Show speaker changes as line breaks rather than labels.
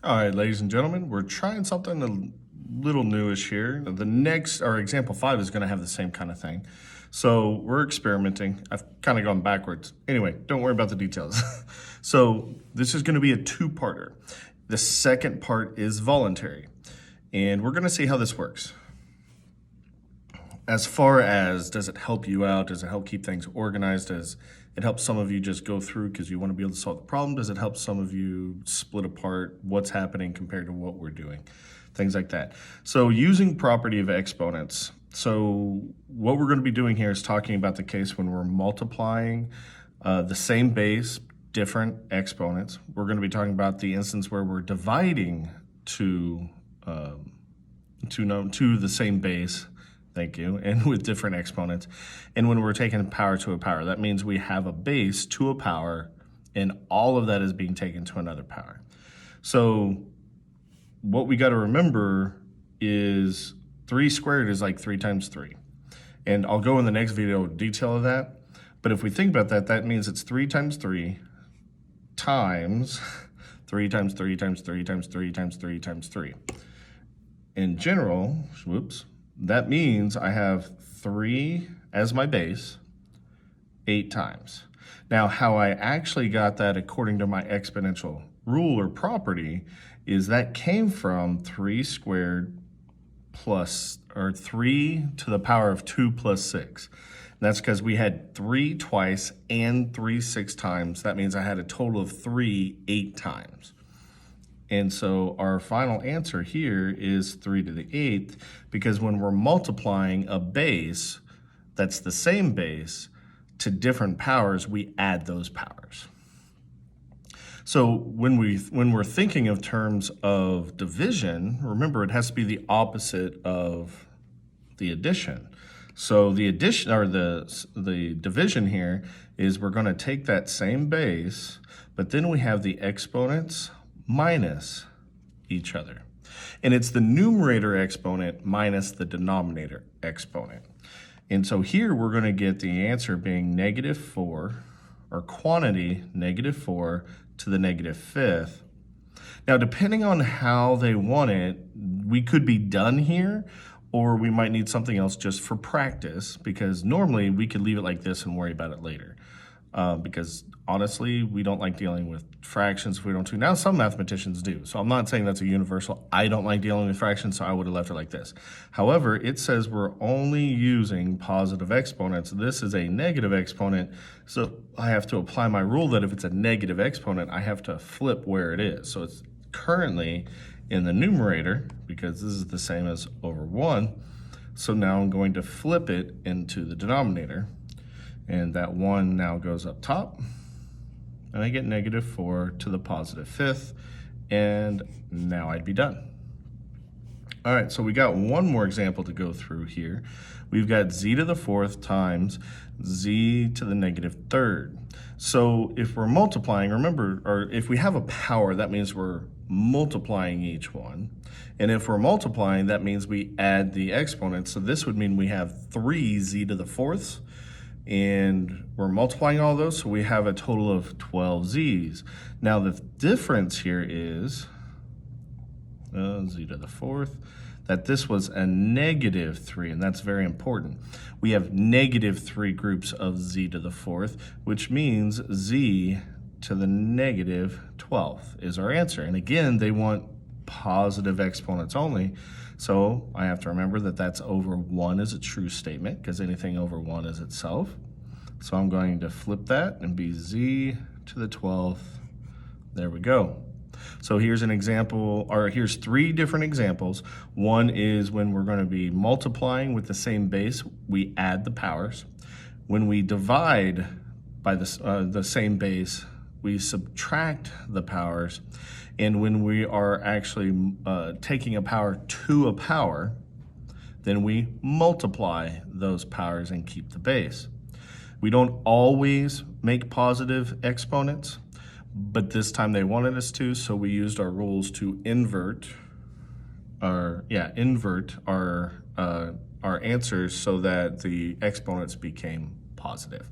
All right, ladies and gentlemen, we're trying something a little newish here. The next, our example 5 is going to have the same kind of thing. So we're experimenting. I've kind of gone backwards. Anyway, don't worry about the details. So this is going to be a two-parter. The second part is voluntary. And we're going to see how this works. As far as, does it help you out? Does it help keep things organized? Does it help some of you just go through because you want to be able to solve the problem? Does it help some of you split apart what's happening compared to what we're doing? Things like that. So using property of exponents. So what we're going to be doing here is talking about the case when we're multiplying the same base, different exponents. We're going to be talking about the instance where we're dividing to the same base. Thank you, and with different exponents. And when we're taking power to a power, that means we have a base to a power, and all of that is being taken to another power. So what we got to remember is 3 squared is like 3 times 3. And I'll go in the next video detail of that. But if we think about that, that means it's 3 times 3 times 3 times 3 times 3 times 3 times 3 times 3. In general, whoops, that means I have 3 as my base 8 times. Now, how I actually got that according to my exponential rule or property is that came from 3 squared plus, or 3 to the power of 2 plus 6. And that's because we had 3 twice and 3 6 times. That means I had a total of 3 8 times. And so our final answer here is 3 to the 8th, because when we're multiplying a base that's the same base to different powers, we add those powers. So when we're thinking of terms of division, remember it has to be the opposite of the addition. So the addition, or the division here, is we're going to take that same base, but then we have the exponents minus each other. And it's the numerator exponent minus the denominator exponent. And so here we're going to get the answer being -4, or quantity -4 to the -5th. Now, depending on how they want it, we could be done here, or we might need something else just for practice, because normally we could leave it like this and worry about it later. Because honestly, we don't like dealing with fractions if we don't do. Now, some mathematicians do, so I'm not saying that's a universal. I don't like dealing with fractions, so I would have left it like this. However, it says we're only using positive exponents. This is a negative exponent, so I have to apply my rule that if it's a negative exponent, I have to flip where it is. So it's currently in the numerator, because this is the same as over 1. So now I'm going to flip it into the denominator. And that 1 now goes up top, and I get -4 to the +5th, and now I'd be done. All right, so we got one more example to go through here. We've got z to the 4th times z to the -3rd. So if we're multiplying, remember, or if we have a power, that means we're multiplying each one. And if we're multiplying, that means we add the exponents. So this would mean we have 3 z to the 4ths. And we're multiplying all those, so we have a total of 12 z's. Now the difference here is z to the 4th, that this was a -3, and that's very important. We have -3 groups of z to the 4th, which means z to the -12th is our answer. And again, they want positive exponents only. So I have to remember that that's over 1 is a true statement, because anything over 1 is itself. So I'm going to flip that and be z to the 12th. There we go. So here's an example, or here's 3 different examples. One is when we're going to be multiplying with the same base, we add the powers. When we divide by the same base, we subtract the powers. And when we are actually taking a power to a power, then we multiply those powers and keep the base. We don't always make positive exponents, but this time they wanted us to, so we used our rules to invert our answers so that the exponents became positive.